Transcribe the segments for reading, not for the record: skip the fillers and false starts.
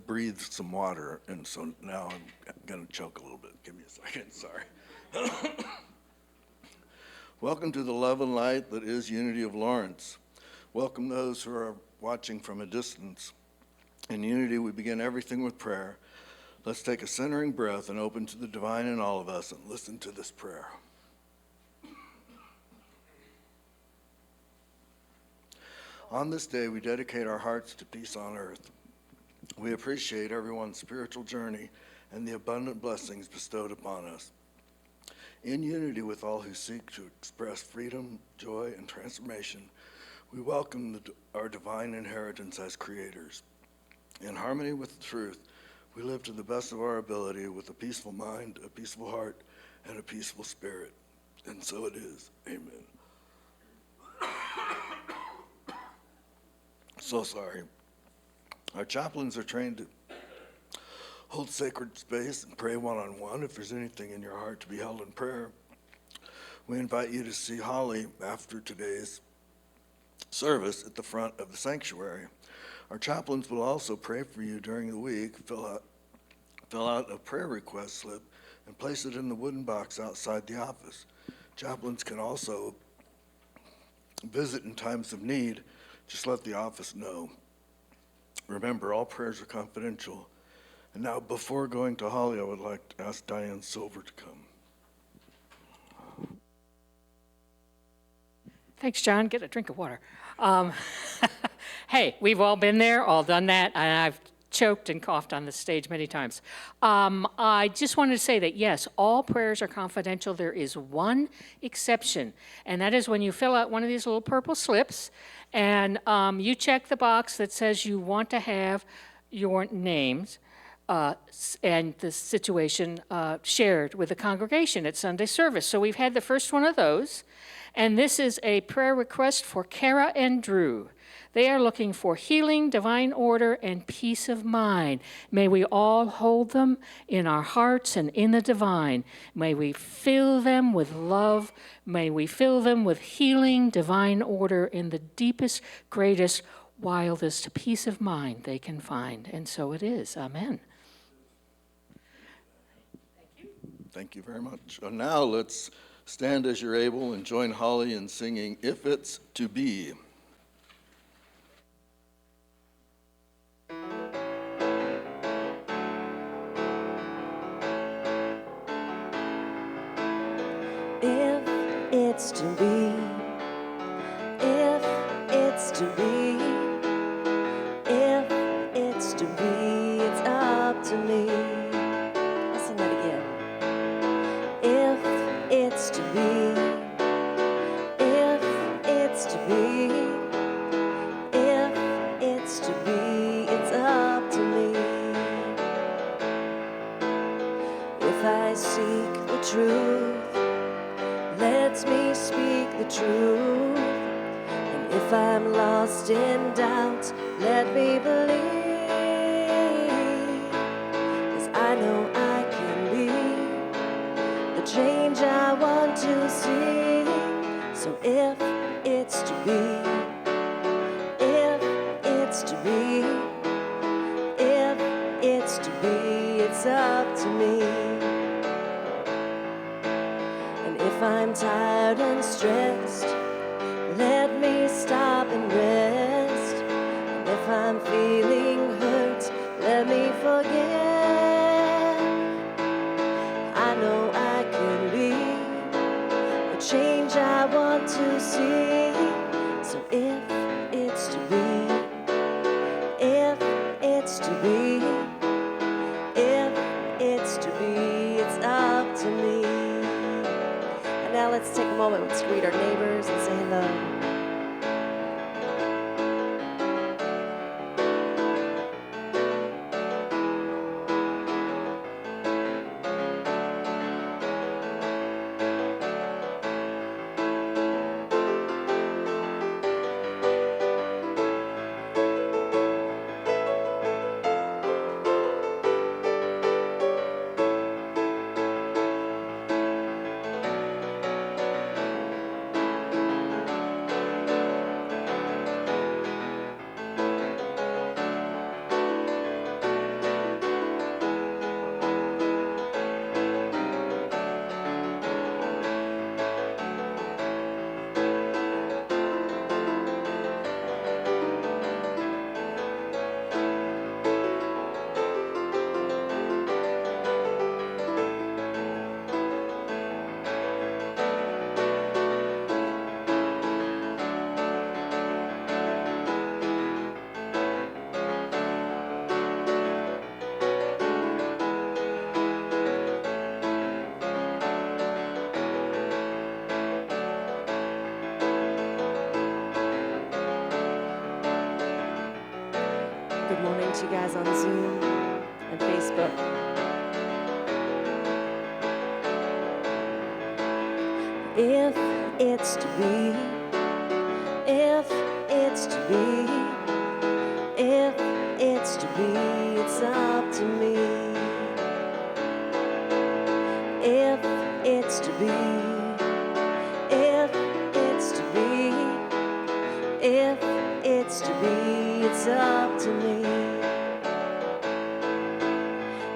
breathed some water, and so now I'm going to choke a little bit. Give me a second, sorry. Welcome to the love and light that is Unity of Lawrence. Welcome those who are watching from a distance. In Unity, we begin everything with prayer. Let's take a centering breath and open to the divine in all of us and listen to this prayer. On this day, we dedicate our hearts to peace on earth. We appreciate everyone's spiritual journey and the abundant blessings bestowed upon us. In unity with all who seek to express freedom, joy, and transformation, we welcome our divine inheritance as creators. In harmony with the truth, we live to the best of our ability with a peaceful mind, a peaceful heart, and a peaceful spirit. And so it is. Amen. So sorry. Our chaplains are trained to hold sacred space and pray one-on-one if there's anything in your heart to be held in prayer. We invite you to see Holly after today's service at the front of the sanctuary. Our chaplains will also pray for you during the week. Fill out a prayer request slip and place it in the wooden box outside the office. Chaplains can also visit in times of need. Just let the office know. Remember, all prayers are confidential. And now, before going to Holly, I would like to ask Diane Silver to come. Thanks, John. Get a drink of water. Hey, we've all been there, all done that, and I've choked and coughed on the stage many times. I just wanted to say that, yes, all prayers are confidential. There is one exception, and that is when you fill out one of these little purple slips, and you check the box that says you want to have your names and the situation shared with the congregation at Sunday service. So we've had the first one of those, and this is a prayer request for Kara and Drew. They are looking for healing, divine order, and peace of mind. May we all hold them in our hearts and in the divine. May we fill them with love. May we fill them with healing, divine order, in the deepest, greatest, wildest peace of mind they can find. And so it is. Amen. Thank you very much. And now let's stand as you're able and join Holly in singing If It's to Be. If it's to be, if it's to be, if it's to be, it's up to me. Let's sing that again. If it's to be, if it's to be, if it's to be, it's up to me. If I seek the truth, let me speak the truth. And if I'm lost in doubt, let me believe. 'Cause I know I can be the change I want to see. So if it's to be, if it's to be, if it's to be, it's up to me. If I'm tired and stressed, let me stop and rest. And if I'm feeling hurt, let me forget. I know I can be the change I want to see. So if it's to be, if it's to be, if it's to be, it's up to me. Now let's take a moment to greet our neighbors and say hello. guys on Zoom and Facebook. If it's to be, if it's to be, if it's to be, it's up to me. If it's to be, if it's to be, if it's to be, it's up to me.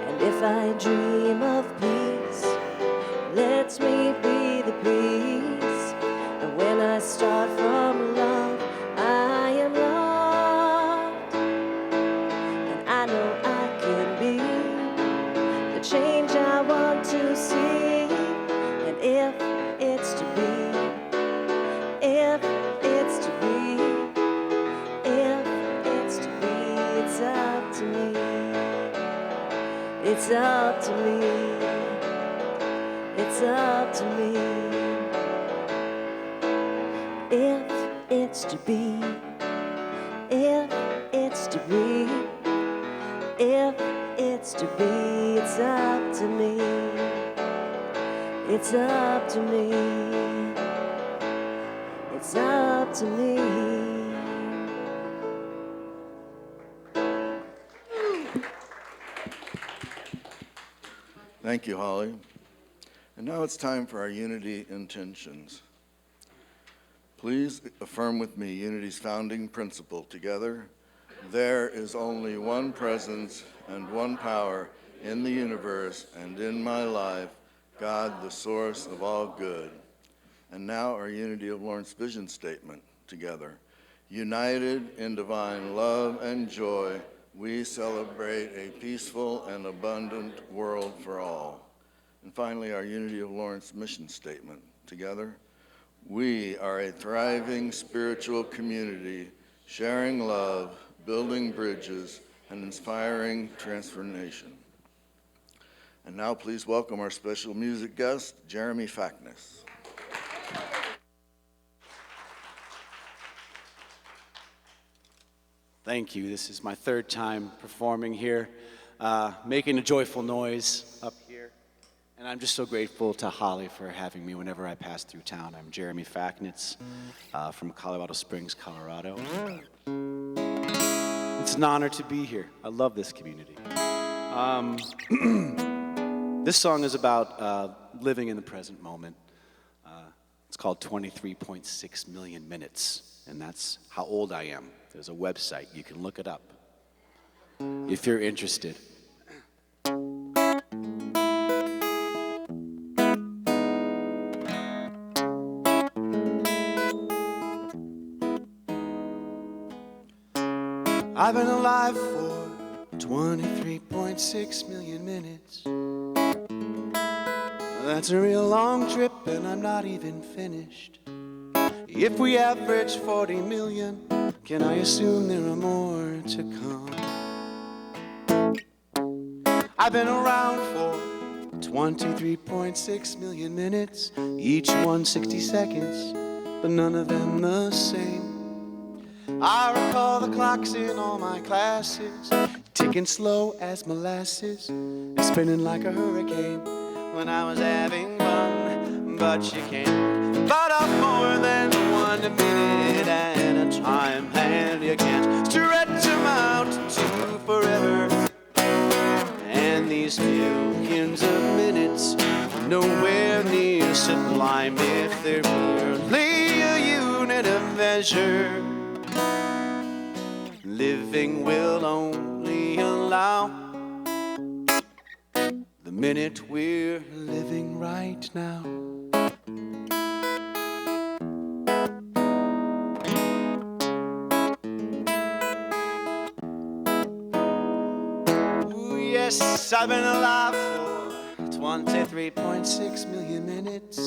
And if I dream of peace, let me be the peace. And when I start from love, I am loved. And I know I can be the change I want to see. And if it's to be, if it's to be, if it's to be, it's up to me. It's up to me. It's up to me. If it's to be, if it's to be, if it's to be, it's up to me. It's up to me. It's up to me. Thank you, Holly. And now it's time for our unity intentions. Please affirm with me unity's founding principle together. There is only one presence and one power in the universe and in my life, God, the source of all good. And now our Unity of Lawrence vision statement together. United in divine love and joy, we celebrate a peaceful and abundant world for all. And finally, our Unity of Lawrence mission statement together. We are a thriving spiritual community, sharing love, building bridges, and inspiring transformation. And now please welcome our special music guest, Jeremy Fackness. Thank you. This is my third time performing here, making a joyful noise up here. And I'm just so grateful to Holly for having me whenever I pass through town. I'm Jeremy Facknitz from Colorado Springs, Colorado. It's an honor to be here. I love this community. This song is about living in the present moment. It's called 23.6 million minutes, and that's how old I am. There's a website. You can look it up if you're interested. I've been alive for 23.6 million minutes. That's a real long trip, and I'm not even finished. If we average 40 million, can I assume there are more to come? I've been around for 23.6 million minutes, each one 60 seconds, but none of them the same. I recall the clocks in all my classes, ticking slow as molasses, spinning like a hurricane when I was having fun. But you can't bite off more than 1 minute at a time, and you can't stretch them out to forever. And these millions of minutes, nowhere near sublime if they're merely a unit of measure. Living will only allow the minute we're living right now. Ooh, yes, I've been alive for 23.6 million minutes.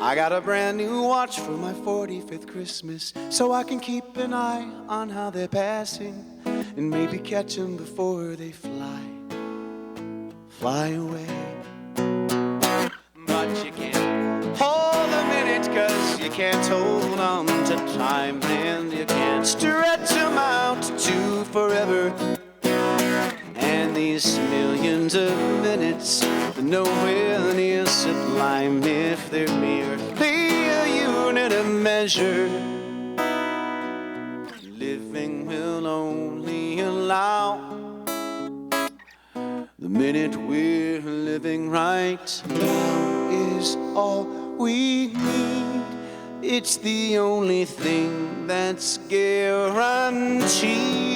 I got a brand new watch for my 45th Christmas, so I can keep an eye on how they're passing and maybe catch them before they fly away. But you can't hold a minute, 'cause you can't hold on to time, and you can't stretch them out to forever. And these millions of minutes are nowhere near sublime if they're merely a unit of measure. Living will only allow the minute we're living right now is all we need. It's the only thing that's guaranteed.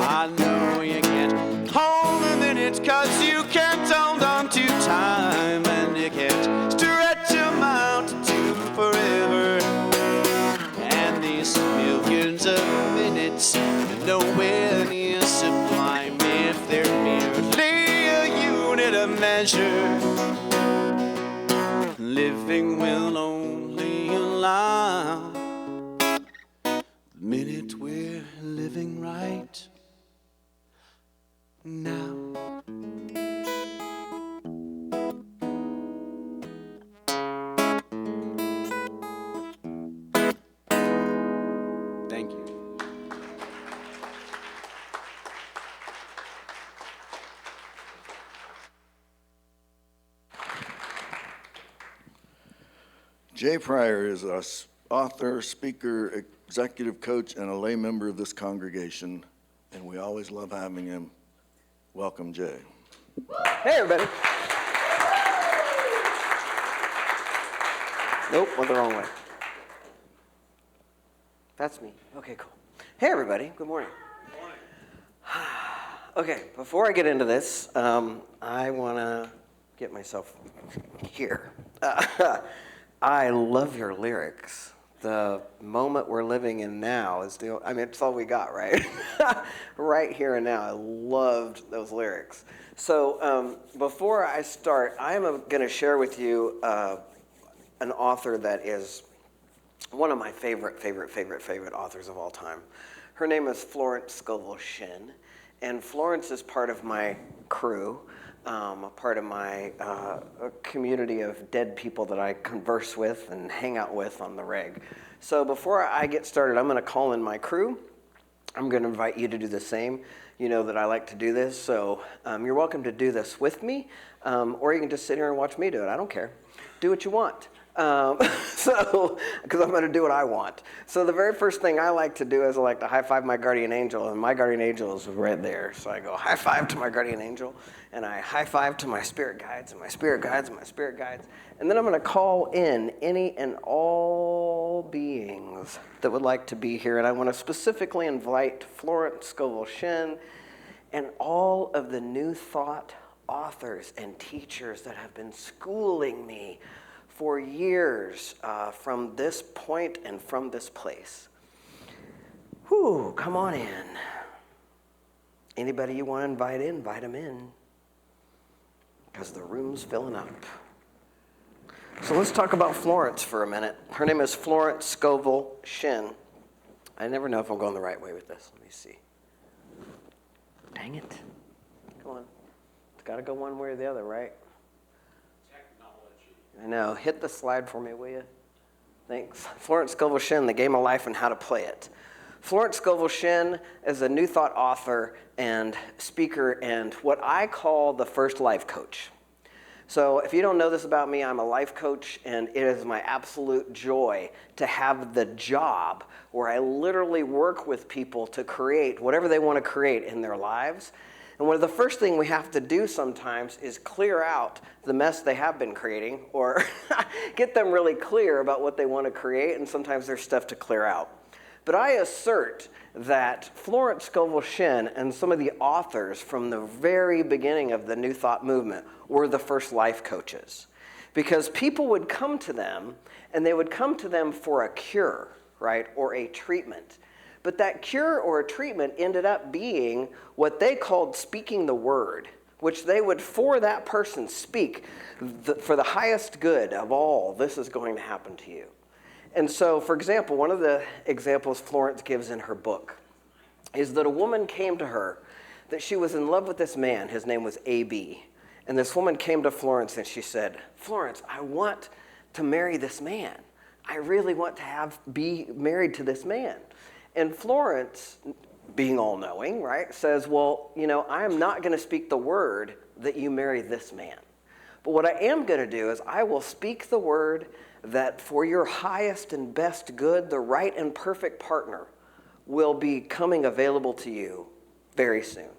I know you can't hold the minutes 'cause you can't hold on to time, and you can't stretch them out to forever. And these millions of minutes are nowhere near sublime if they're merely a unit of measure. Living will only allow the minute we're living right now. Thank you. Jay Pryor is an author, speaker, executive coach, and a lay member of this congregation, and we always love having him. Welcome, Jay. Hey, everybody. Nope, went the wrong way. That's me. Okay, cool. Hey, everybody. Good morning. Good morning. Okay, before I get into this, I want to get myself here. I love your lyrics. The moment we're living in now is it's all we got, right? Right here and now. I loved those lyrics. So before I start, I am going to share with you an author that is one of my favorite authors of all time. Her name is Florence Scovel Shinn, and Florence is part of my crew. A part of my community of dead people that I converse with and hang out with on the reg. So before I get started, I'm going to call in my crew. I'm going to invite you to do the same. You know that I like to do this, so you're welcome to do this with me, or you can just sit here and watch me do it. I don't care. Do what you want. Because I'm going to do what I want. So the very first thing I like to do is I like to high five my guardian angel, and my guardian angel is right there. So I go high five to my guardian angel, and I high five to my spirit guides, and my spirit guides, and my spirit guides. And then I'm going to call in any and all beings that would like to be here. And I want to specifically invite Florence Scovel Shinn and all of the New Thought authors and teachers that have been schooling me for years from this point and from this place. Whew, come on in. Anybody you want to invite them in, because the room's filling up. So let's talk about Florence for a minute. Her name is Florence Scovel Shinn. I never know if I'm going the right way with this. Let me see. Dang it. Come on. It's got to go one way or the other, right? I know. Hit the slide for me, will you? Thanks. Florence Scovel Shinn, The Game of Life and How to Play It. Florence Scovel Shinn is a New Thought author and speaker and what I call the first life coach. So if you don't know this about me, I'm a life coach, and it is my absolute joy to have the job where I literally work with people to create whatever they want to create in their lives. And one of the first things we have to do sometimes is clear out the mess they have been creating, or get them really clear about what they want to create, and sometimes there's stuff to clear out. But I assert that Florence Scovel Shinn and some of the authors from the very beginning of the New Thought movement were the first life coaches. Because people would come to them, and they would come to them for a cure, right, or a treatment. But that cure or a treatment ended up being what they called speaking the word, which they would, for that person, speak for the highest good of all, this is going to happen to you. And so, for example, one of the examples Florence gives in her book is that a woman came to her that she was in love with this man. His name was A.B. And this woman came to Florence and she said, Florence, I want to marry this man. I really want to be married to this man. And Florence, being all-knowing, right, says, well, I am not going to speak the word that you marry this man. But what I am going to do is I will speak the word that for your highest and best good, the right and perfect partner will be coming available to you very soon.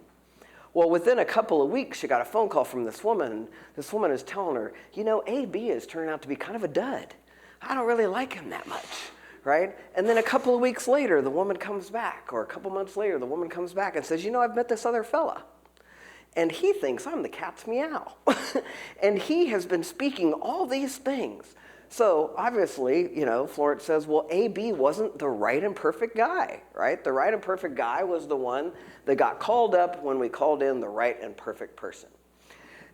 Well, within a couple of weeks, she got a phone call from this woman. This woman is telling her, A.B. has turned out to be kind of a dud. I don't really like him that much, right? And then a couple of weeks later, the woman comes back, or a couple months later, the woman comes back and says, I've met this other fella. And he thinks I'm the cat's meow. And he has been speaking all these things. So obviously, Florence says, well, A.B. wasn't the right and perfect guy, right? The right and perfect guy was the one that got called up when we called in the right and perfect person.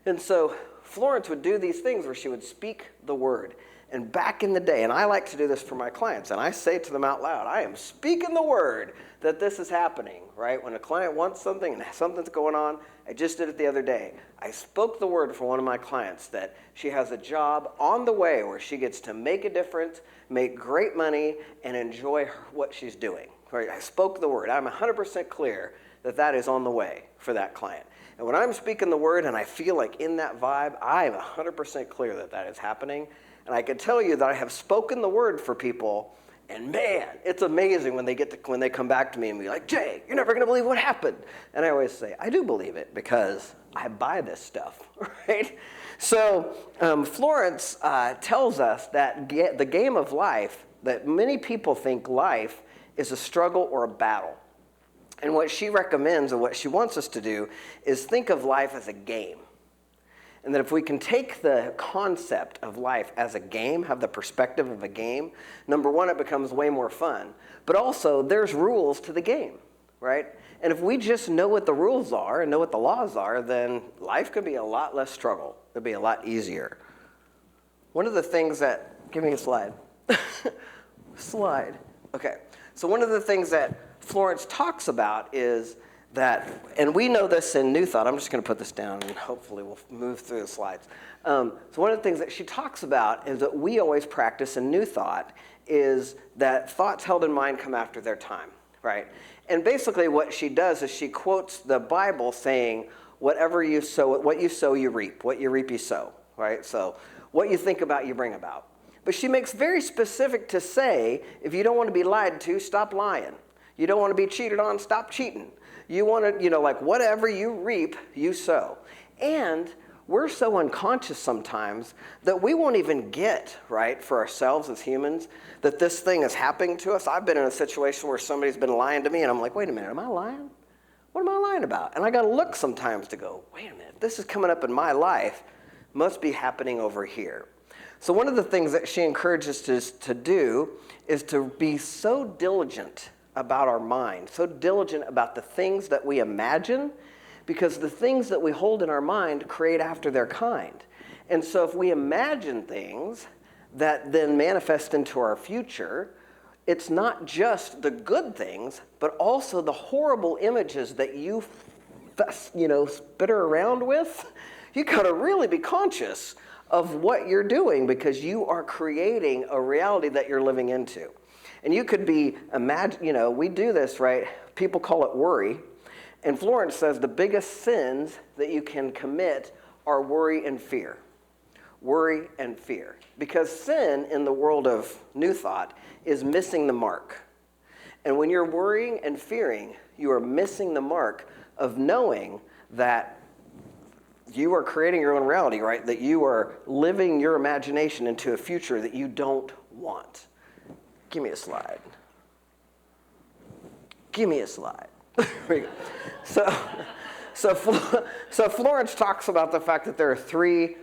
And so Florence would do these things where she would speak the word. And back in the day, and I like to do this for my clients, and I say to them out loud, I am speaking the word that this is happening, right? When a client wants something and something's going on, I just did it the other day. I spoke the word for one of my clients that she has a job on the way where she gets to make a difference, make great money, and enjoy what she's doing. Right? I spoke the word. I'm 100% clear that that is on the way for that client. And when I'm speaking the word and I feel like in that vibe, I am 100% clear that that is happening. And I can tell you that I have spoken the word for people, and man, it's amazing when they come back to me and be like, Jay, you're never going to believe what happened. And I always say, I do believe it because I buy this stuff, right? So Florence tells us that the game of life, that many people think life is a struggle or a battle. And what she recommends and what she wants us to do is think of life as a game. And that if we can take the concept of life as a game, have the perspective of a game, number one, it becomes way more fun. But also, there's rules to the game, right? And if we just know what the rules are and know what the laws are, then life could be a lot less struggle. It'd be a lot easier. One of the things that, give me a slide. Slide. Okay. So one of the things that Florence talks about is that, and we know this in New Thought. I'm just going to put this down and hopefully we'll move through the slides. So one of the things that she talks about is that we always practice in New Thought is that thoughts held in mind come after their time, right? And basically what she does is she quotes the Bible saying, whatever you sow, what you sow, you reap. What you reap, you sow, right? So what you think about, you bring about. But she makes very specific to say, if you don't want to be lied to, stop lying. You don't want to be cheated on, stop cheating. You want to, like whatever you reap, you sow. And we're so unconscious sometimes that we won't even get, right, for ourselves as humans, that this thing is happening to us. I've been in a situation where somebody's been lying to me, and I'm like, wait a minute, am I lying? What am I lying about? And I got to look sometimes to go, wait a minute, this is coming up in my life, must be happening over here. So one of the things that she encourages us to do is to be so diligent about our mind, so diligent about the things that we imagine, because the things that we hold in our mind create after their kind. And so if we imagine things that then manifest into our future, it's not just the good things, but also the horrible images that you spitter around with. You got to really be conscious of what you're doing because you are creating a reality that you're living into. And you could be, we do this, right? People call it worry. And Florence says the biggest sins that you can commit are worry and fear. Worry and fear. Because sin in the world of New Thought is missing the mark. And when you're worrying and fearing, you are missing the mark of knowing that you are creating your own reality, right? That you are living your imagination into a future that you don't want. Give me a slide. Give me a slide. There we go. So Florence talks about the fact that there are three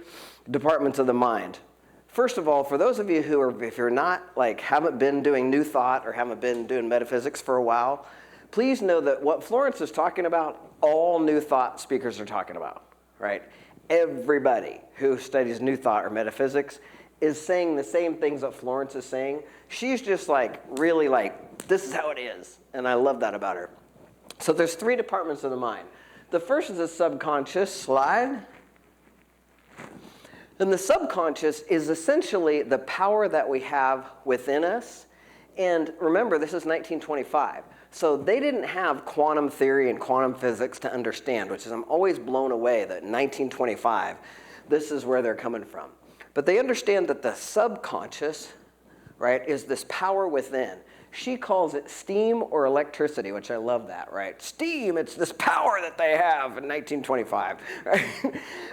departments of the mind. First of all, for those of you who are, if you're not, haven't been doing New Thought or haven't been doing metaphysics for a while, please know that what Florence is talking about, all New Thought speakers are talking about, right? Everybody who studies New Thought or metaphysics is saying the same things that Florence is saying. She's just really this is how it is. And I love that about her. So there's three departments of the mind. The first is the subconscious. Slide. And the subconscious is essentially the power that we have within us. And remember, this is 1925. So they didn't have quantum theory and quantum physics to understand, which is I'm always blown away that in 1925, this is where they're coming from. But they understand that the subconscious, right, is this power within. She calls it steam or electricity, which I love that, right? Steam, it's this power that they have in 1925. Right?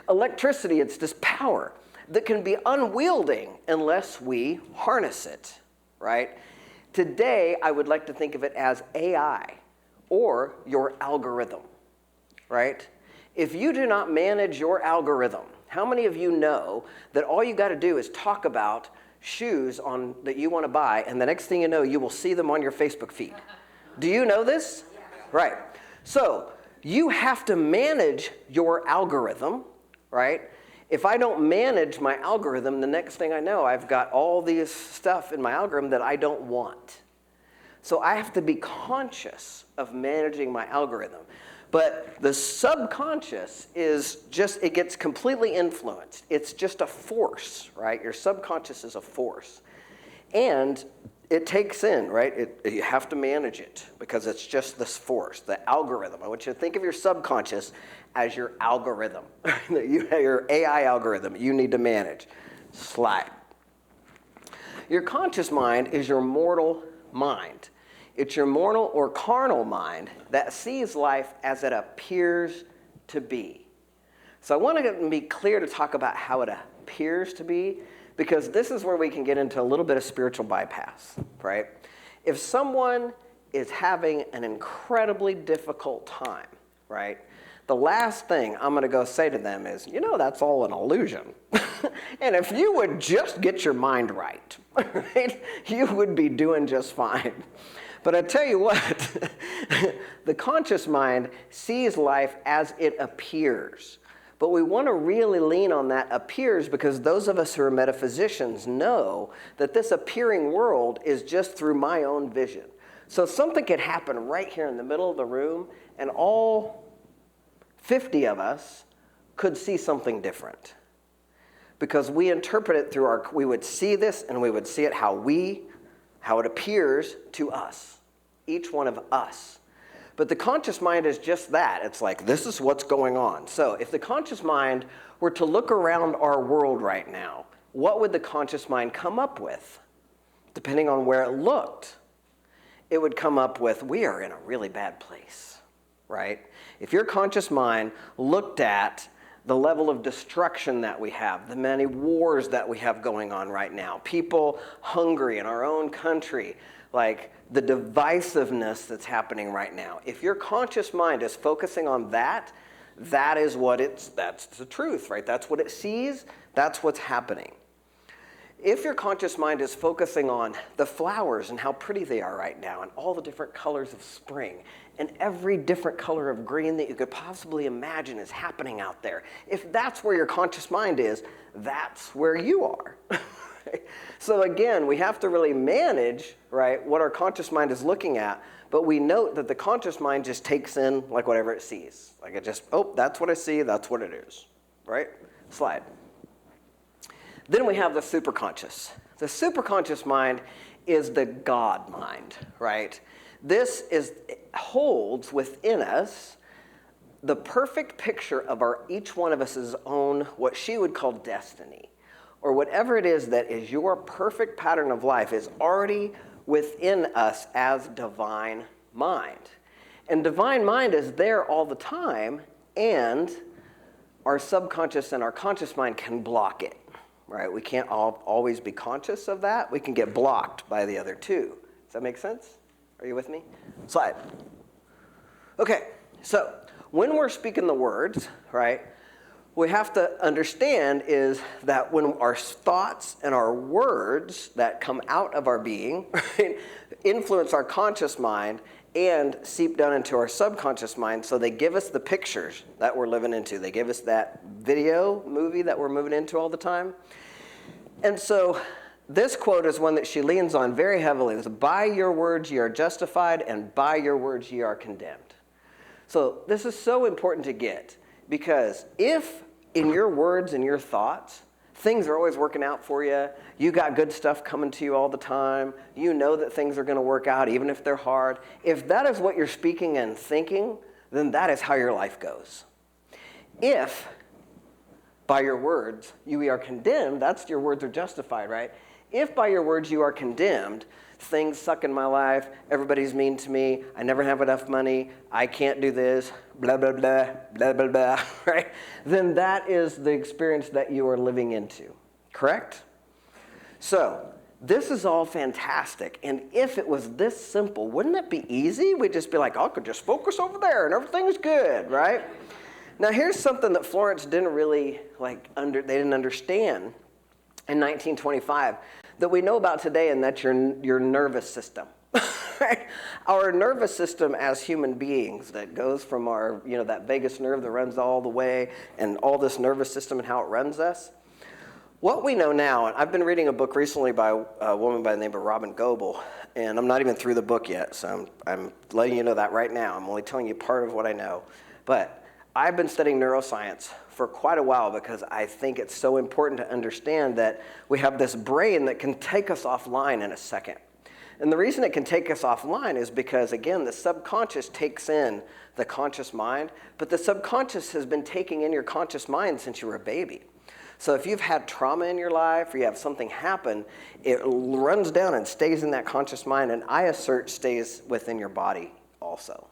Electricity, it's this power that can be unwielding unless we harness it, right? Today, I would like to think of it as AI or your algorithm, right? If you do not manage your algorithm, how many of you know that all you got to do is talk about shoes that you want to buy, and the next thing you know, you will see them on your Facebook feed? Do you know this? Yeah. Right. So you have to manage your algorithm, right? If I don't manage my algorithm, the next thing I know, I've got all this stuff in my algorithm that I don't want. So I have to be conscious of managing my algorithm. But the subconscious is just, it gets completely influenced. It's just a force, right? Your subconscious is a force. And it takes in, right? You have to manage it because it's just this force, the algorithm. I want you to think of your subconscious as your algorithm. Your AI algorithm you need to manage. Slide. Your conscious mind is your mortal mind. It's your mortal or carnal mind that sees life as it appears to be. So I want to be clear to talk about how it appears to be, because this is where we can get into a little bit of spiritual bypass, right? If someone is having an incredibly difficult time, right, the last thing I'm going to go say to them is, that's all an illusion. And if you would just get your mind right, right, you would be doing just fine. But I tell you what, the conscious mind sees life as it appears. But we want to really lean on that appears, because those of us who are metaphysicians know that this appearing world is just through my own vision. So something could happen right here in the middle of the room, and all 50 of us could see something different. Because we interpret it through we would see this and we would see it how it appears to us. Each one of us. But the conscious mind is just that. It's like, this is what's going on. So if the conscious mind were to look around our world right now, what would the conscious mind come up with? Depending on where it looked, it would come up with, we are in a really bad place, right? If your conscious mind looked at the level of destruction that we have, the many wars that we have going on right now, people hungry in our own country, like the divisiveness that's happening right now. If your conscious mind is focusing on that, that's the truth, right? That's what it sees, that's what's happening. If your conscious mind is focusing on the flowers and how pretty they are right now, and all the different colors of spring, and every different color of green that you could possibly imagine is happening out there, if that's where your conscious mind is, that's where you are. So again, we have to really manage, right, what our conscious mind is looking at, but we note that the conscious mind just takes in like whatever it sees. Like it just, that's what I see, that's what it is, right? Slide. Then we have the superconscious. The superconscious mind is the God mind, right? This holds within us the perfect picture of each one of us' own, what she would call destiny, or whatever it is that is your perfect pattern of life is already within us as divine mind. And divine mind is there all the time, and our subconscious and our conscious mind can block it, right? We can't always be conscious of that. We can get blocked by the other two. Does that make sense? Are you with me? Slide. Okay, so when we're speaking the words, right, we have to understand is that when our thoughts and our words that come out of our being, right, influence our conscious mind and seep down into our subconscious mind, so they give us the pictures that we're living into. They give us that movie that we're moving into all the time. And so this quote is one that she leans on very heavily. It's, by your words ye are justified, and by your words ye are condemned. So this is so important to get, because if in your words and your thoughts, things are always working out for you. You got good stuff coming to you all the time. You know that things are going to work out even if they're hard. If that is what you're speaking and thinking, then that is how your life goes. If by your words you are condemned, that's your words are justified, right? If by your words you are condemned, things suck in my life, everybody's mean to me, I never have enough money, I can't do this, blah, blah, blah, blah, blah, blah, right? Then that is the experience that you are living into, correct? So, this is all fantastic, and if it was this simple, wouldn't it be easy? We'd just be like, I could just focus over there and everything's good, right? Now here's something that Florence didn't really they didn't understand in 1925 that we know about today, and that's your nervous system. Our nervous system as human beings that goes from our, that vagus nerve that runs all the way, and all this nervous system and how it runs us. What we know now, and I've been reading a book recently by a woman by the name of Robin Goebel, and I'm not even through the book yet, so I'm letting you know that right now. I'm only telling you part of what I know. But I've been studying neuroscience for quite a while because I think it's so important to understand that we have this brain that can take us offline in a second. And the reason it can take us offline is because, again, the subconscious takes in the conscious mind, but the subconscious has been taking in your conscious mind since you were a baby. So if you've had trauma in your life or you have something happen, it runs down and stays in that conscious mind, and I assert stays within your body also.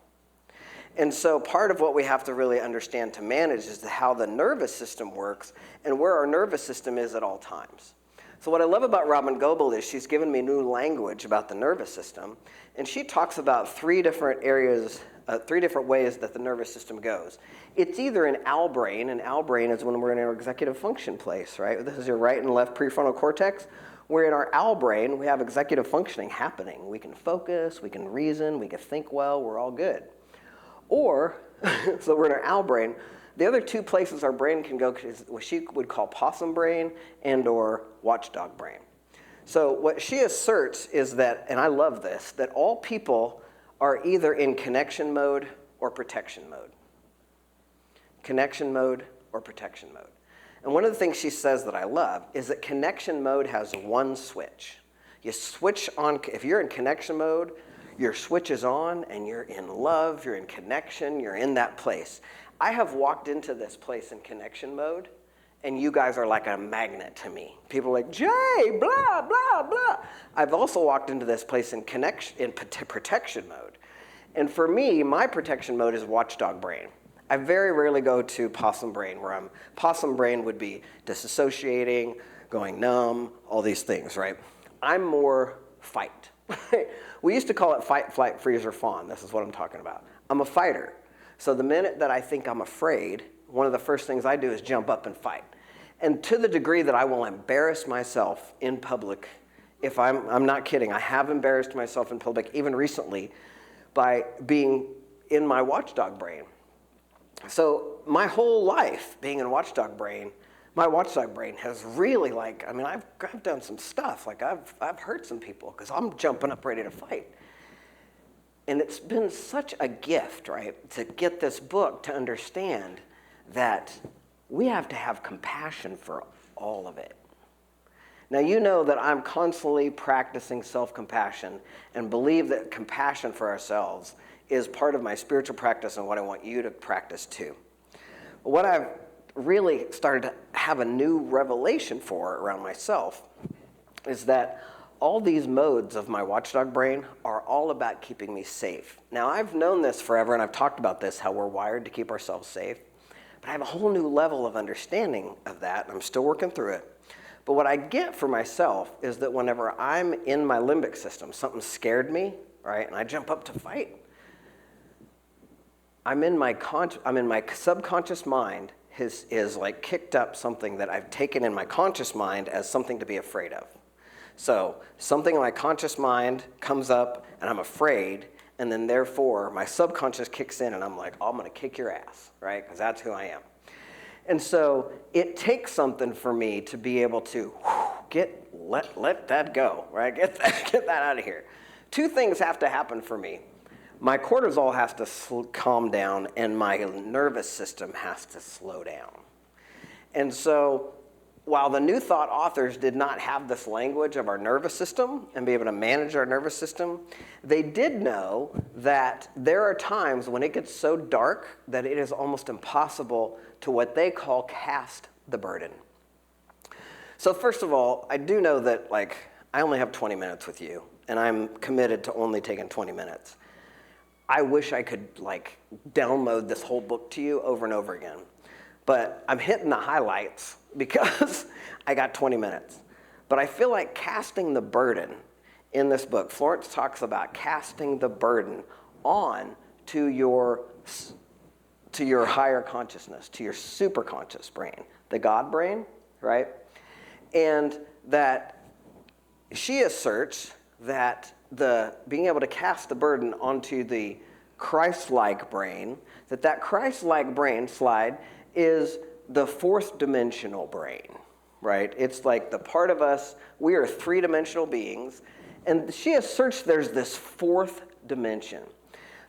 And so part of what we have to really understand to manage is how the nervous system works and where our nervous system is at all times. So what I love about Robin Goebel is she's given me new language about the nervous system, and she talks about three different areas, three different ways that the nervous system goes. It's either an owl brain, and owl brain is when we're in our executive function place, right? This is your right and left prefrontal cortex. Where in our owl brain, we have executive functioning happening. We can focus, we can reason, we can think well, we're all good. Or, so we're in our owl brain. The other two places our brain can go is what she would call possum brain and or watchdog brain. So what she asserts is that, and I love this, that all people are either in connection mode or protection mode. Connection mode or protection mode. And one of the things she says that I love is that connection mode has one switch. You switch on, if you're in connection mode, your switch is on and you're in love, you're in connection, you're in that place. I have walked into this place in connection mode, and you guys are like a magnet to me. People are like, Jay, blah, blah, blah. I've also walked into this place in protection mode. And for me, my protection mode is watchdog brain. I very rarely go to possum brain, possum brain would be disassociating, going numb, all these things, right? I'm more fight. We used to call it fight, flight, freeze, or fawn. This is what I'm talking about. I'm a fighter. So the minute that I think I'm afraid, one of the first things I do is jump up and fight. And to the degree that I will embarrass myself in public, if I'm not kidding, I have embarrassed myself in public even recently by being in my watchdog brain. So my whole life being in watchdog brain, my watchdog brain has really I've done some stuff. I've hurt some people because I'm jumping up ready to fight. And it's been such a gift, right, to get this book to understand that we have to have compassion for all of it. Now, you know that I'm constantly practicing self-compassion and believe that compassion for ourselves is part of my spiritual practice and what I want you to practice too. What I've really started to have a new revelation for around myself is that all these modes of my watchdog brain are all about keeping me safe. Now, I've known this forever, and I've talked about this, how we're wired to keep ourselves safe. But I have a whole new level of understanding of that, and I'm still working through it. But what I get for myself is that whenever I'm in my limbic system, something scared me, right, and I jump up to fight, I'm in my subconscious mind is like kicked up something that I've taken in my conscious mind as something to be afraid of. So something in my conscious mind comes up and I'm afraid, and then therefore my subconscious kicks in and I'm like, oh, I'm gonna kick your ass, right? Because that's who I am. And so it takes something for me to be able to let that go, right? Get that out of here. Two things have to happen for me. My cortisol has to calm down and my nervous system has to slow down. And so while the New Thought authors did not have this language of our nervous system and be able to manage our nervous system, they did know that there are times when it gets so dark that it is almost impossible to what they call cast the burden. So first of all, I do know that I only have 20 minutes with you, and I'm committed to only taking 20 minutes. I wish I could download this whole book to you over and over again. But I'm hitting the highlights because I got 20 minutes. But I feel like casting the burden in this book, Florence talks about casting the burden on to your higher consciousness, to your superconscious brain, the God brain, right? And that she asserts that being able to cast the burden onto the Christ-like brain, that Christ-like brain slide is the fourth dimensional brain, right? It's like the part of us, we are three-dimensional beings, and she asserts there's this fourth dimension.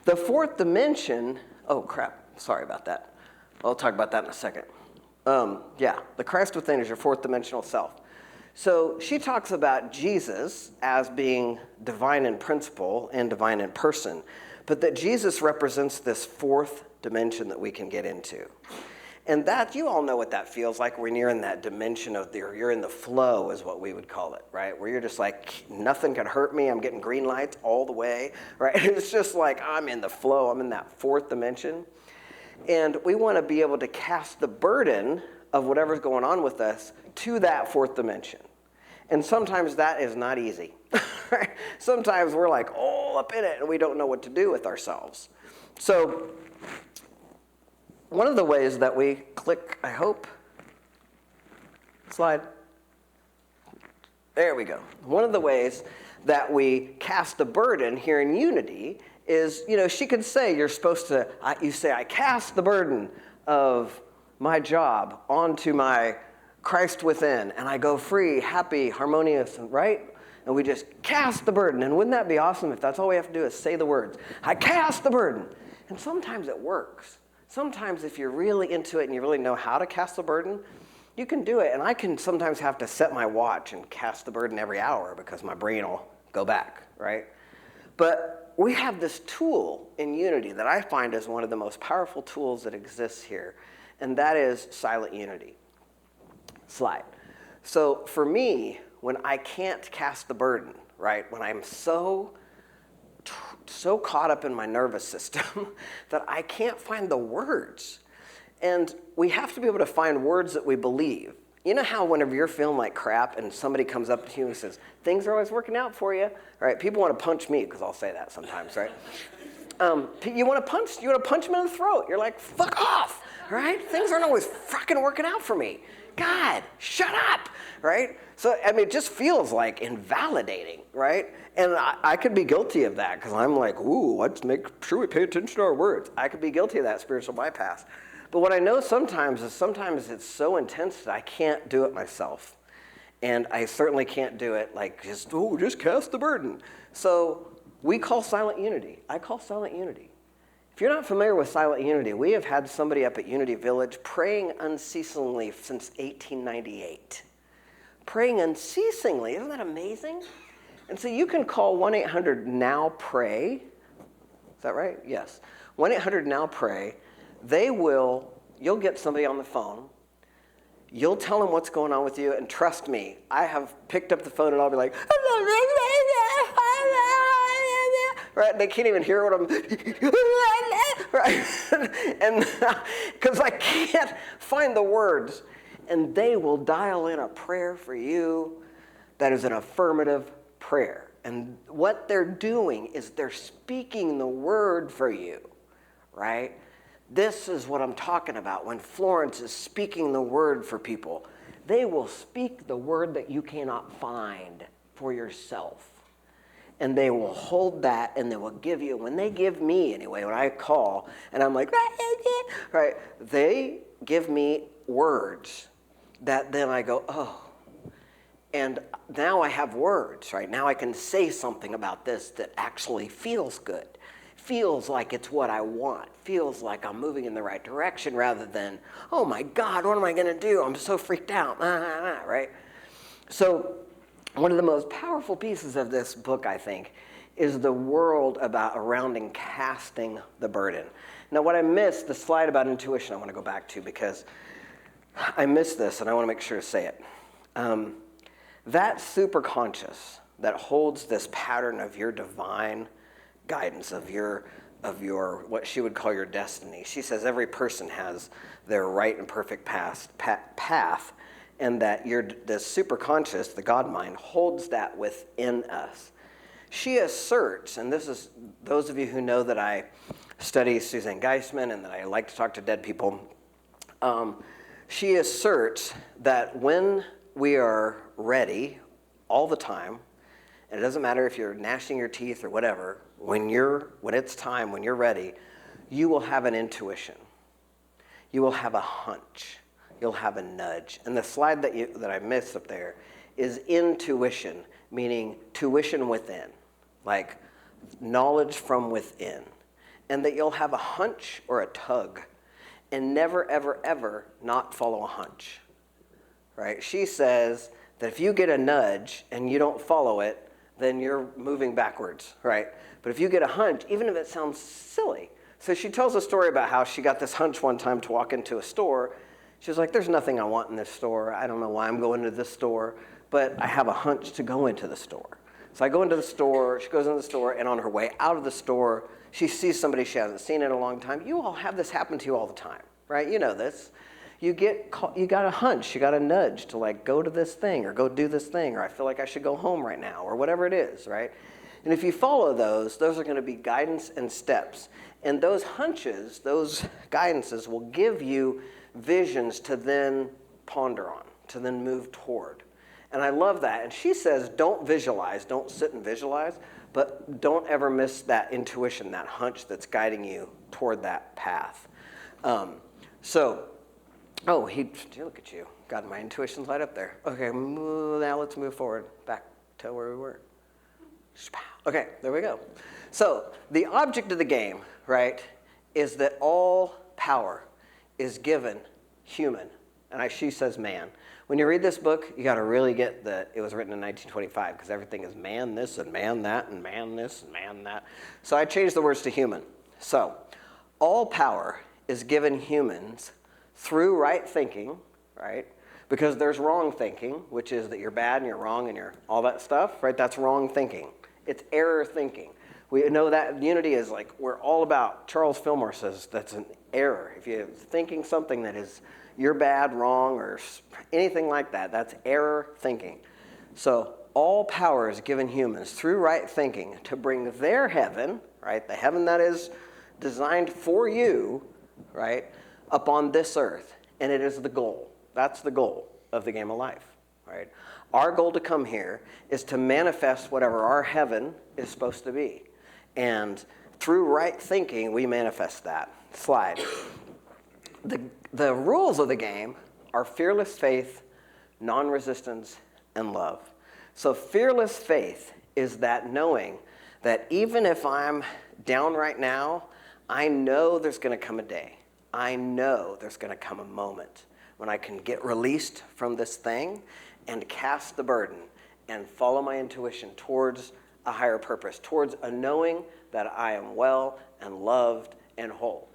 The fourth dimension, oh crap, sorry about that. I'll talk about that in a second. The Christ within is your fourth dimensional self. So she talks about Jesus as being divine in principle and divine in person, but that Jesus represents this fourth dimension that we can get into. And that, you all know what that feels like when you're in that dimension you're in the flow is what we would call it, right? Where you're just like, nothing can hurt me, I'm getting green lights all the way, right? It's just like, I'm in the flow, I'm in that fourth dimension. And we want to be able to cast the burden of whatever's going on with us to that fourth dimension. And sometimes that is not easy. Right? Sometimes we're like all up in it and we don't know what to do with ourselves. So one of the ways that we click, I hope, slide. There we go. One of the ways that we cast the burden here in unity is, she could say you're supposed to, you say, I cast the burden of my job onto my Christ within, and I go free, happy, harmonious, right? And we just cast the burden. And wouldn't that be awesome if that's all we have to do is say the words, I cast the burden. And sometimes it works. Sometimes if you're really into it and you really know how to cast the burden, you can do it. And I can sometimes have to set my watch and cast the burden every hour because my brain will go back, right? But we have this tool in unity that I find is one of the most powerful tools that exists here, and that is silent unity. Slide. So for me, when I can't cast the burden, right, when I'm so caught up in my nervous system that I can't find the words. And we have to be able to find words that we believe. You know how whenever you're feeling like crap and somebody comes up to you and says, things are always working out for you, right? People want to punch me because I'll say that sometimes, right? You want to punch them in the throat. You're like, fuck off, right? Things aren't always fucking working out for me. God, shut up, right? So, it just feels like invalidating, right? And I could be guilty of that because I'm like, ooh, let's make sure we pay attention to our words. I could be guilty of that spiritual bypass. But what I know sometimes it's so intense that I can't do it myself. And I certainly can't do it just cast the burden. So we call silent unity. I call silent unity. If you're not familiar with silent unity, we have had somebody up at Unity Village praying unceasingly since 1898. Praying unceasingly, isn't that amazing? And so you can call 1-800-NOW-PRAY. Is that right? Yes. 1-800-NOW-PRAY. You'll get somebody on the phone. You'll tell them what's going on with you, and trust me, I have picked up the phone and I'll be like, right? They can't even hear what I'm, right? And because I can't find the words, and they will dial in a prayer for you that is an affirmative prayer. And what they're doing is they're speaking the word for you, right? This is what I'm talking about when Florence is speaking the word for people. They will speak the word that you cannot find for yourself. And they will hold that and they will give you, when they give me anyway, when I call and I'm like, right, they give me words that then I go, oh. And now I have words, right? Now I can say something about this that actually feels good. feels like it's what I want, feels like I'm moving in the right direction rather than, oh my God, what am I going to do? I'm so freaked out, right? So one of the most powerful pieces of this book, I think, is the world around and casting the burden. Now, what I missed, the slide about intuition, I want to go back to because I missed this and I want to make sure to say it. That superconscious that holds this pattern of your divine guidance, of your what she would call your destiny. She says every person has their right and perfect path, and that the superconscious, the God mind, holds that within us. She asserts, and this is those of you who know that I study Suzanne Geisman and that I like to talk to dead people, she asserts that when we are ready all the time, and it doesn't matter if you're gnashing your teeth or whatever, when it's time, when you're ready, you will have an intuition. You will have a hunch. You'll have a nudge. And the slide that I missed up there is intuition, meaning tuition within, like knowledge from within. And that you'll have a hunch or a tug and never, ever, ever not follow a hunch, right? She says that if you get a nudge and you don't follow it, then you're moving backwards, right? But if you get a hunch, even if it sounds silly. So she tells a story about how she got this hunch one time to walk into a store. She was like, there's nothing I want in this store. I don't know why I'm going to this store, but I have a hunch to go into the store. So I go into the store, she goes into the store, and on her way out of the store, she sees somebody she hasn't seen in a long time. You all have this happen to you all the time, right? You know this. You got a hunch, you got a nudge to like go to this thing or go do this thing, or I feel like I should go home right now, or whatever it is, right? And if you follow those are going to be guidance and steps. And those hunches, those guidances will give you visions to then ponder on, to then move toward. And I love that. And she says, don't visualize, don't sit and visualize, but don't ever miss that intuition, that hunch that's guiding you toward that path. Look at you. Got my intuition's light up there. Okay, now let's move forward back to where we were. Okay, there we go. So the object of the game, right, is that all power is given human. And she says man. When you read this book, you got to really get that it was written in 1925 because everything is man this and man that and man this and man that. So I changed the words to human. So all power is given humans through right thinking, right? Because there's wrong thinking, which is that you're bad and you're wrong and you're all that stuff, right? That's wrong thinking. It's error thinking. We know that unity is like, we're all about, Charles Fillmore says that's an error. If you're thinking something that is, you're bad, wrong, or anything like that, that's error thinking. So all power is given humans through right thinking to bring their heaven, right? The heaven that is designed for you, right? Upon this earth, and it is the goal. That's the goal of the game of life, right? Our goal to come here is to manifest whatever our heaven is supposed to be. And through right thinking, we manifest that. Slide. The rules of the game are fearless faith, non-resistance, and love. So fearless faith is that knowing that even if I'm down right now, I know there's going to come a day. I know there's going to come a moment when I can get released from this thing and cast the burden and follow my intuition towards a higher purpose, towards a knowing that I am well and loved and whole.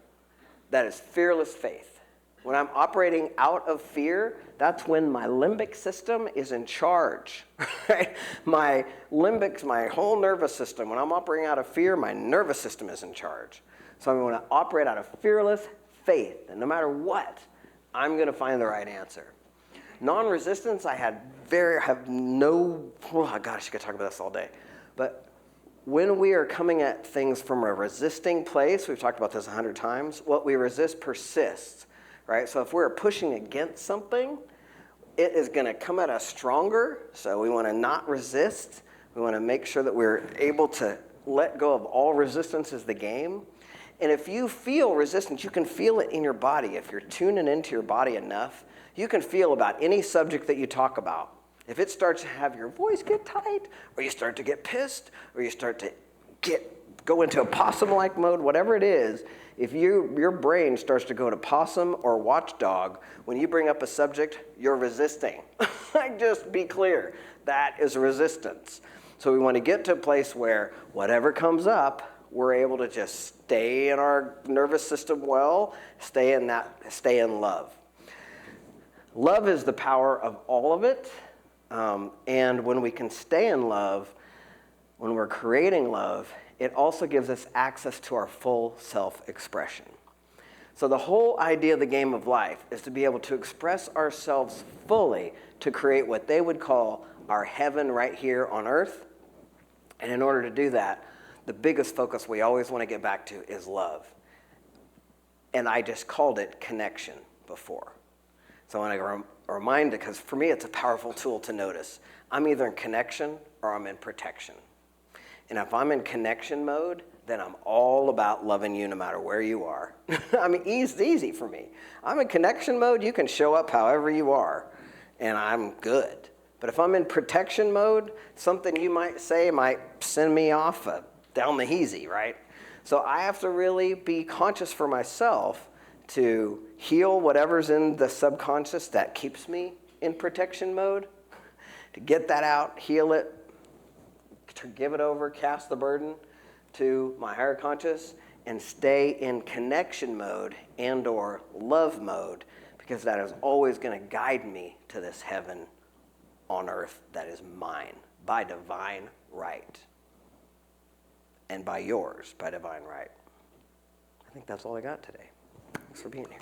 That is fearless faith. When I'm operating out of fear, that's when my limbic system is in charge, right? My limbics, my whole nervous system, when I'm operating out of fear, my nervous system is in charge. So I'm going to operate out of fearless faith, and no matter what, I'm going to find the right answer. Non-resistance, I gosh, I could talk about this all day. But when we are coming at things from a resisting place, we've talked about this 100 times, what we resist persists, right? So if we're pushing against something, it is going to come at us stronger. So we want to not resist. We want to make sure that we're able to let go of all resistance as the game. And if you feel resistance, you can feel it in your body. If you're tuning into your body enough, you can feel about any subject that you talk about. If it starts to have your voice get tight, or you start to get pissed, or you start to get go into a possum-like mode, whatever it is, if your brain starts to go to possum or watchdog, when you bring up a subject, you're resisting. Like, just be clear, that is resistance. So we want to get to a place where whatever comes up, we're able to just stay in our nervous system well, stay in love. Love is the power of all of it. And when we can stay in love, when we're creating love, it also gives us access to our full self-expression. So the whole idea of the game of life is to be able to express ourselves fully to create what they would call our heaven right here on earth. And in order to do that, the biggest focus we always want to get back to is love. And I just called it connection before. So I want to remind it, because for me it's a powerful tool to notice. I'm either in connection or I'm in protection. And if I'm in connection mode, then I'm all about loving you no matter where you are. I mean, it's easy for me. I'm in connection mode, you can show up however you are, and I'm good. But if I'm in protection mode, something you might say might send me off down the heezy, right? So I have to really be conscious for myself to heal whatever's in the subconscious that keeps me in protection mode, to get that out, heal it, to give it over, cast the burden to my higher conscious, and stay in connection mode and or love mode, because that is always going to guide me to this heaven on earth that is mine by divine right, and by yours by divine right. I think that's all I got today. Thanks for being here.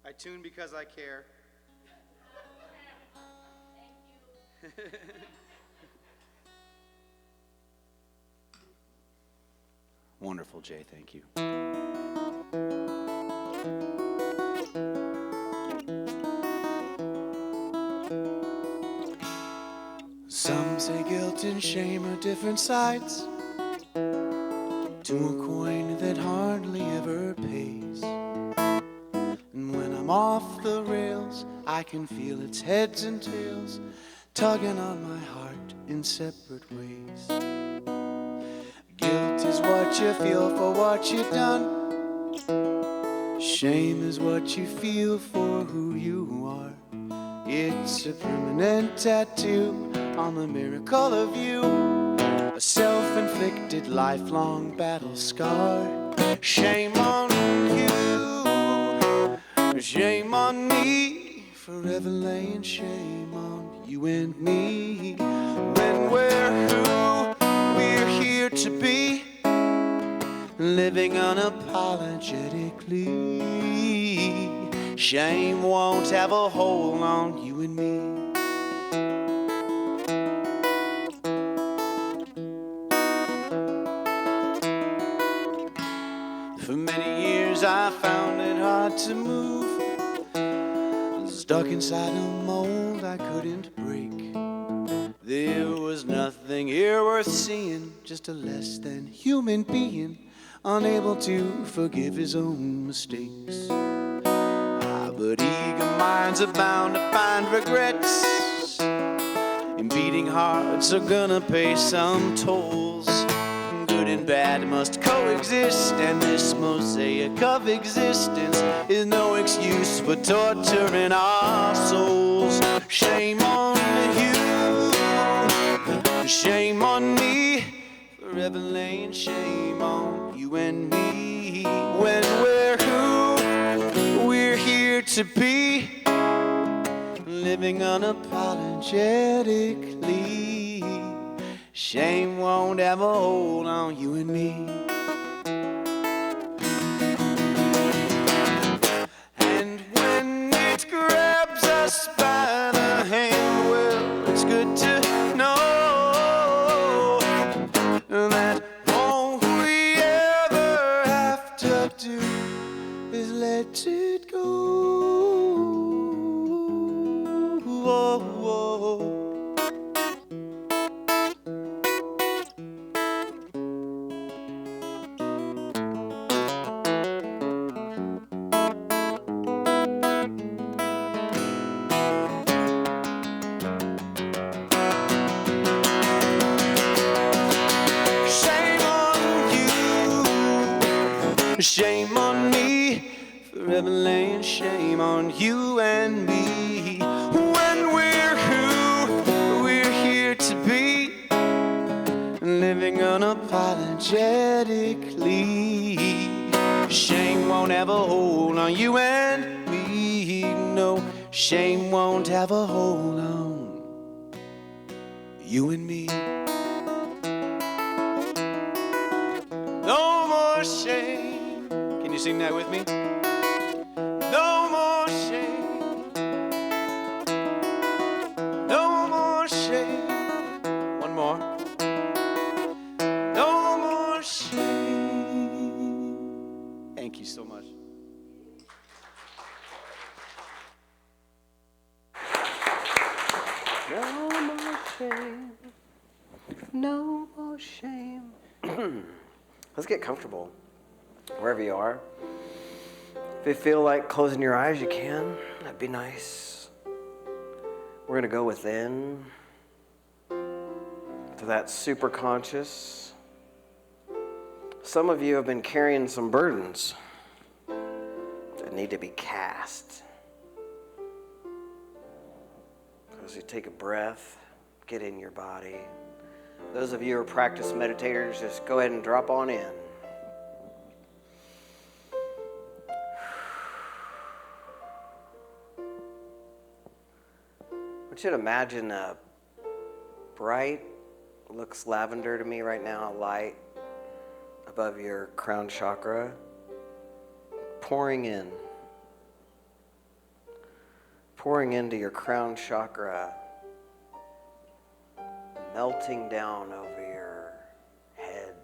I tune because I care. Wonderful, Jay. Thank you. Some say guilt and shame are different sides to a coin that hardly ever pays. And when I'm off the rails, I can feel its heads and tails tugging on my heart in separate ways. Guilt is what you feel for what you've done. Shame is what you feel for who you are. It's a permanent tattoo on the miracle of you, a self-inflicted lifelong battle scar. Shame on you, shame on me, forever laying shame on you and me. When we're who we're here to be, living unapologetically. Shame won't have a hold on you and me. For many years I found it hard to move, stuck inside a mold I couldn't break. There was nothing here worth seeing, just a less than human being, unable to forgive his own mistakes. But eager minds are bound to find regrets, and beating hearts are gonna pay some tolls. Good and bad must coexist, and this mosaic of existence is no excuse for torturing our souls. Shame on you, shame on me, forever laying shame on you and me. When we're who we're here to be, living unapologetically. Shame won't have a hold on you and me. And when it grabs us by the hand, well, it's good to know that all we ever have to do Shame on me, forever laying shame on you and me. When we're who we're here to be, living unapologetically. Shame won't have a hold on you and me. No, shame won't have a hold on you and me. No more shame. Can you sing that with me? No more shame. No more shame. One more. No more shame. Thank you so much. No more shame. No more shame. Let's get comfortable wherever you are. If you feel like closing your eyes, you can. That'd be nice. We're going to go within to that super conscious. Some of you have been carrying some burdens that need to be cast. As you take a breath, get in your body. Those of you who are practice meditators, just go ahead and drop on in. I want you to imagine a bright, looks lavender to me right now, a light above your crown chakra, pouring into your crown chakra, melting down over your head.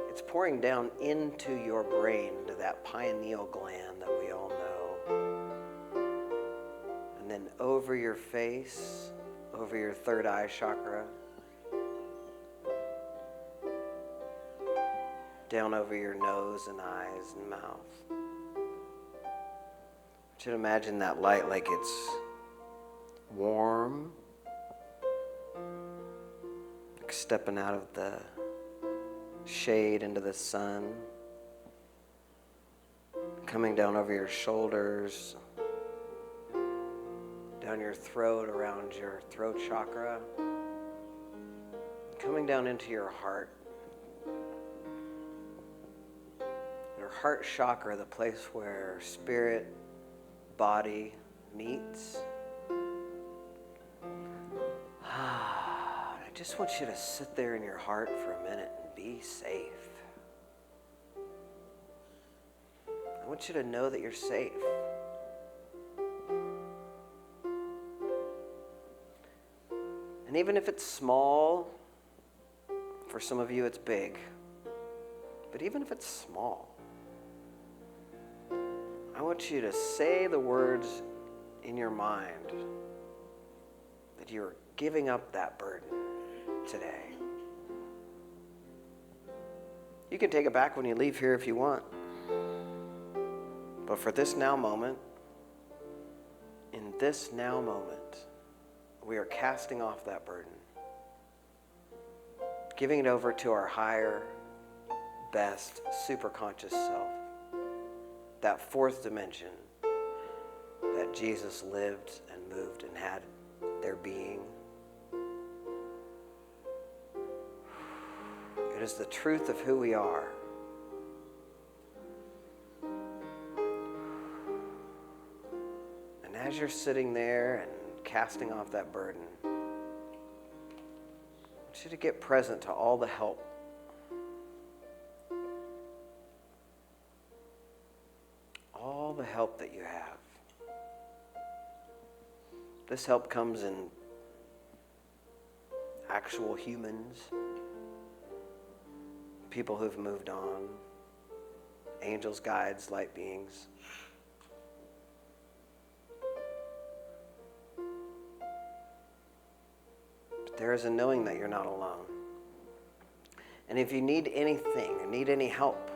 It's pouring down into your brain, to that pineal gland that we all know. And then over your face, over your third eye chakra, down over your nose and eyes and mouth. I want you to imagine that light like it's warm, like stepping out of the shade into the sun, coming down over your shoulders, down your throat, around your throat chakra, coming down into your heart. Your heart chakra, the place where spirit, body meets. I just want you to sit there in your heart for a minute and be safe. I want you to know that you're safe. And even if it's small, for some of you it's big, but even if it's small, I want you to say the words in your mind that you're giving up that burden today. You can take it back when you leave here if you want. But for this now moment, in this now moment, we are casting off that burden, giving it over to our higher, best, superconscious self, that fourth dimension that Jesus lived and moved and had their being. It is the truth of who we are. And as you're sitting there and casting off that burden, I want you to get present to all the help. All the help that you have. This help comes in actual humans, people who've moved on, angels, guides, light beings. But there is a knowing that you're not alone. And if you need anything or need any help,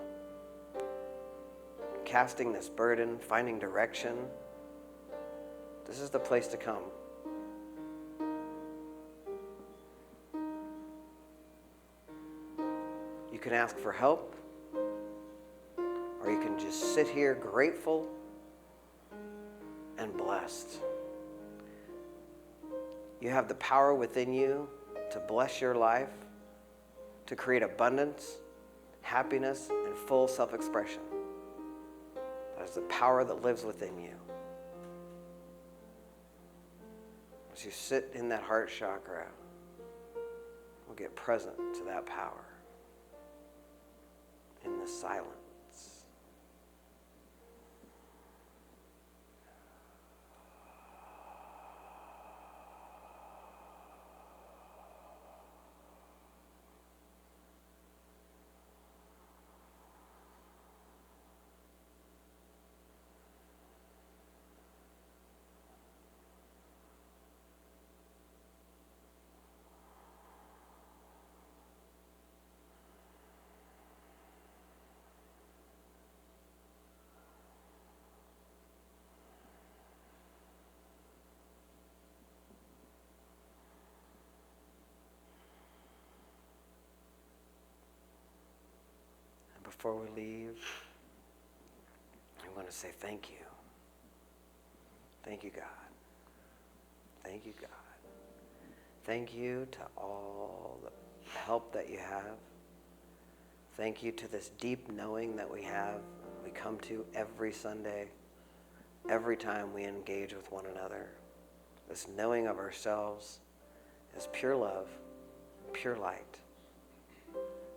casting this burden, finding direction, this is the place to come. You You can ask for help, or you can just sit here grateful and blessed. You have the power within you to bless your life, to create abundance, happiness, and full self-expression. That is the power that lives within you. As you sit in that heart chakra, we'll get present to that power in the silence. Before we leave, I'm going to say thank you. Thank you, God. Thank you, God. Thank you to all the help that you have. Thank you to this deep knowing that we have, we come to every Sunday, every time we engage with one another. This knowing of ourselves is pure love, pure light.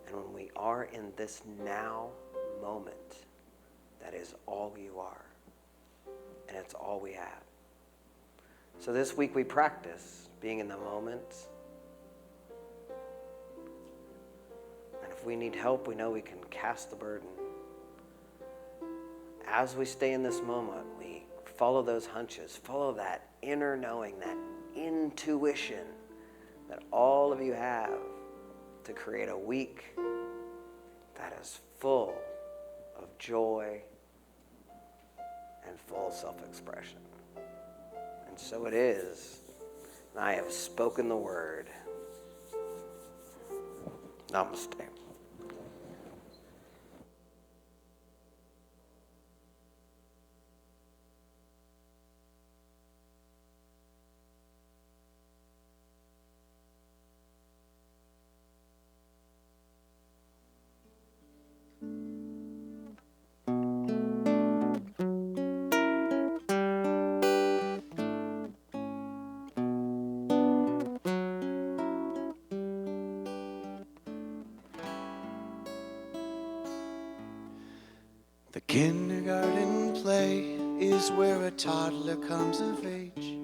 And when we are in this now moment, that is all you are. And it's all we have. So this week we practice being in the moment. And if we need help, we know we can cast the burden. As we stay in this moment, we follow those hunches, follow that inner knowing, that intuition that all of you have to create a week that is full of joy and full self-expression. And so it is. And I have spoken the word. Namaste. The kindergarten play is where a toddler comes of age.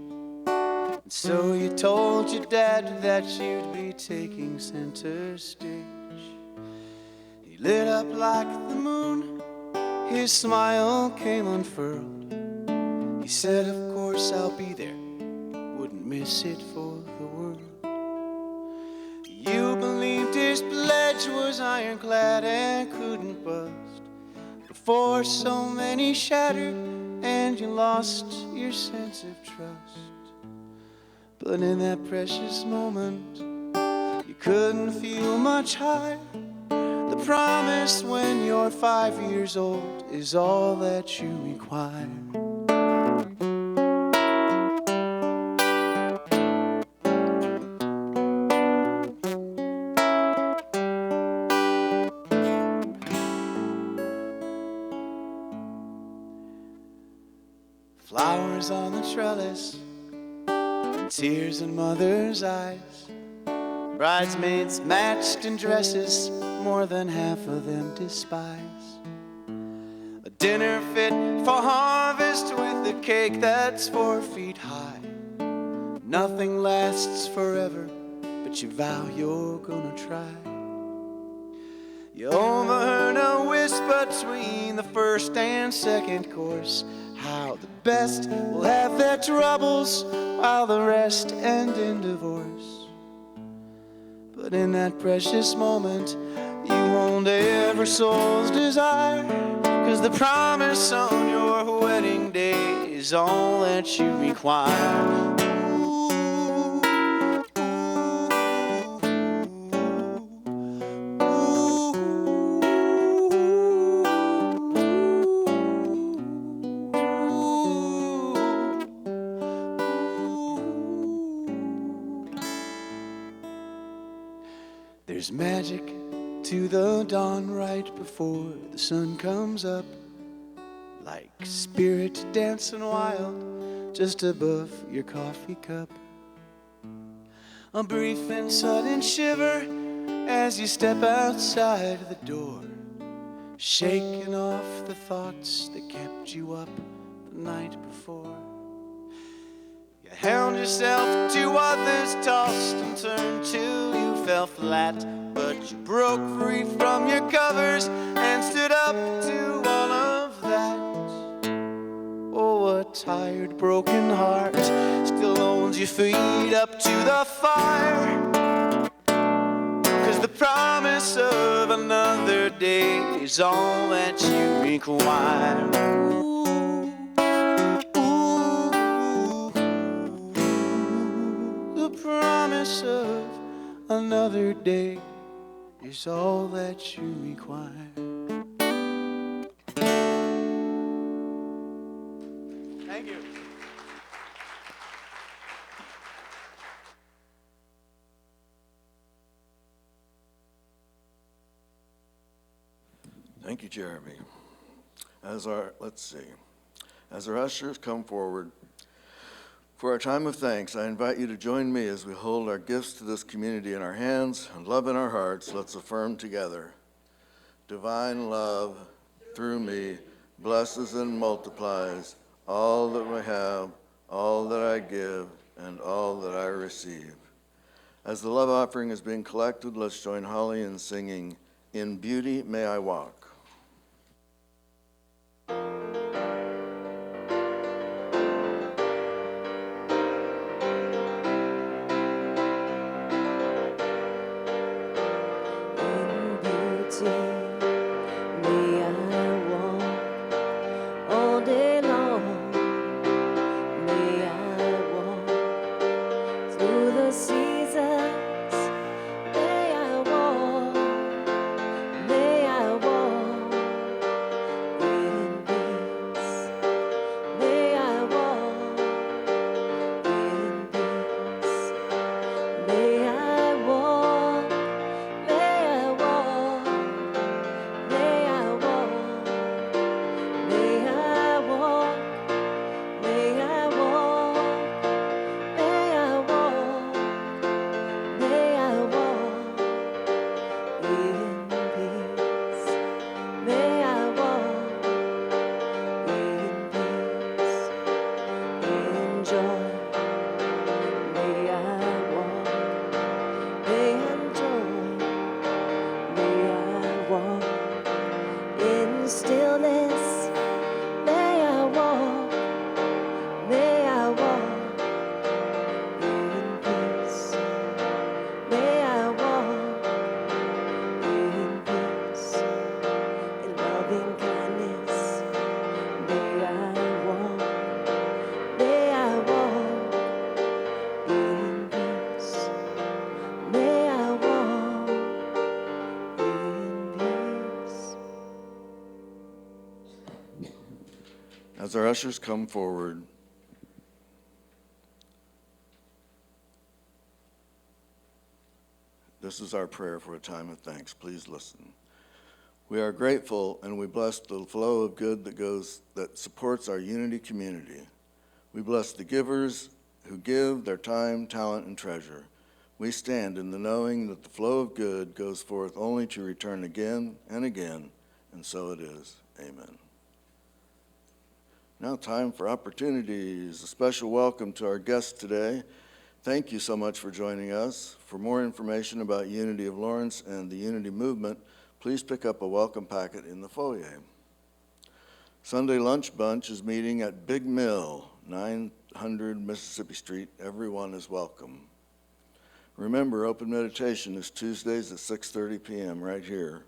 And so you told your dad that you'd be taking center stage. He lit up like the moon, his smile came unfurled. He said, of course I'll be there, wouldn't miss it for the world. You believed his pledge was ironclad and couldn't bust. Before so many shattered and you lost your sense of trust. But in that precious moment, you couldn't feel much higher. The promise when you're 5 years old is all that you require. Flowers on the trellis, and tears in mother's eyes. Bridesmaids matched in dresses, more than half of them despise. A dinner fit for harvest with a cake that's 4 feet high. Nothing lasts forever, but you vow you're gonna try. You overheard a whisper between the first and second course, how the best will have their troubles while the rest end in divorce. But in that precious moment, you owned every soul's desire, 'cause the promise on your wedding day is all that you require. Ooh, ooh, ooh. There's magic to the dawn right before the sun comes up, like spirit dancing wild just above your coffee cup. A brief and sudden shiver as you step outside the door, shaking off the thoughts that kept you up the night before. You held yourself to others, tossed and turned till you fell flat, but you broke free from your covers and stood up to all of that. Oh, a tired, broken heart still holds your feet up to the fire, 'cause the promise of another day is all that you require. Ooh, ooh, the promise of another day is all that you require. Thank you. Thank you, Jeremy. As our ushers come forward for our time of thanks, I invite you to join me as we hold our gifts to this community in our hands and love in our hearts. Let's affirm together. Divine love through me blesses and multiplies all that we have, all that I give, and all that I receive. As the love offering is being collected, let's join Holly in singing, "In Beauty May I Walk." May I walk all day long? May I walk through the seasons? May I walk? May I walk in peace? May I walk in peace? May I walk? May I walk? May I walk? May I walk? May I walk? May I walk? May I walk in peace? May I walk in peace, in joy? May I walk in joy? May I walk in stillness? May I walk? May I walk in peace? May I walk in peace, in loving kindness? May I walk? May I walk in peace? May I walk in peace? As our ushers come forward, this is our prayer for a time of thanks. Please listen. We are grateful and we bless the flow of good that supports our unity community. We bless the givers who give their time, talent, and treasure. We stand in the knowing that the flow of good goes forth only to return again and again, and so it is. Amen. Now time for opportunities. A special welcome to our guests today. Thank you so much for joining us. For more information about Unity of Lawrence and the Unity Movement, please pick up a welcome packet in the foyer. Sunday Lunch Bunch is meeting at Big Mill, 900 Mississippi Street. Everyone is welcome. Remember, open meditation is Tuesdays at 6:30 p.m. right here.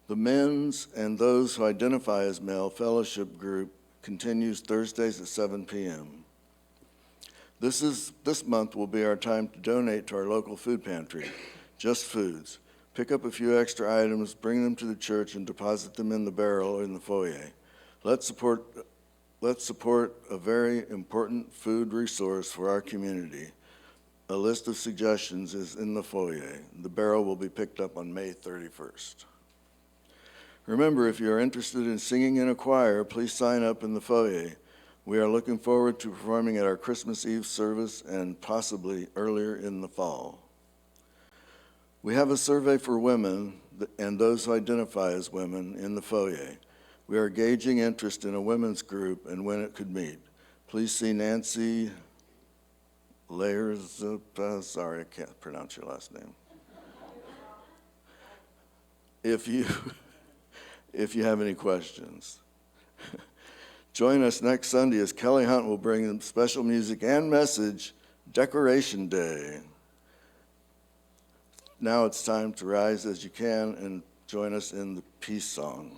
The Men's and Those Who Identify as Male Fellowship Group continues Thursdays at 7 p.m. This month will be our time to donate to our local food pantry, Just Foods. Pick up a few extra items, bring them to the church, and deposit them in the barrel or in the foyer. Let's support a very important food resource for our community. A list of suggestions is in the foyer. The barrel will be picked up on May 31st. Remember, if you're interested in singing in a choir, please sign up in the foyer. We are looking forward to performing at our Christmas Eve service and possibly earlier in the fall. We have a survey for women and those who identify as women in the foyer. We are gauging interest in a women's group and when it could meet. Please see Nancy Layers, sorry, I can't pronounce your last name. If you have any questions. Join us next Sunday as Kelly Hunt will bring special music and message, Decoration Day. Now it's time to rise as you can and join us in the peace song.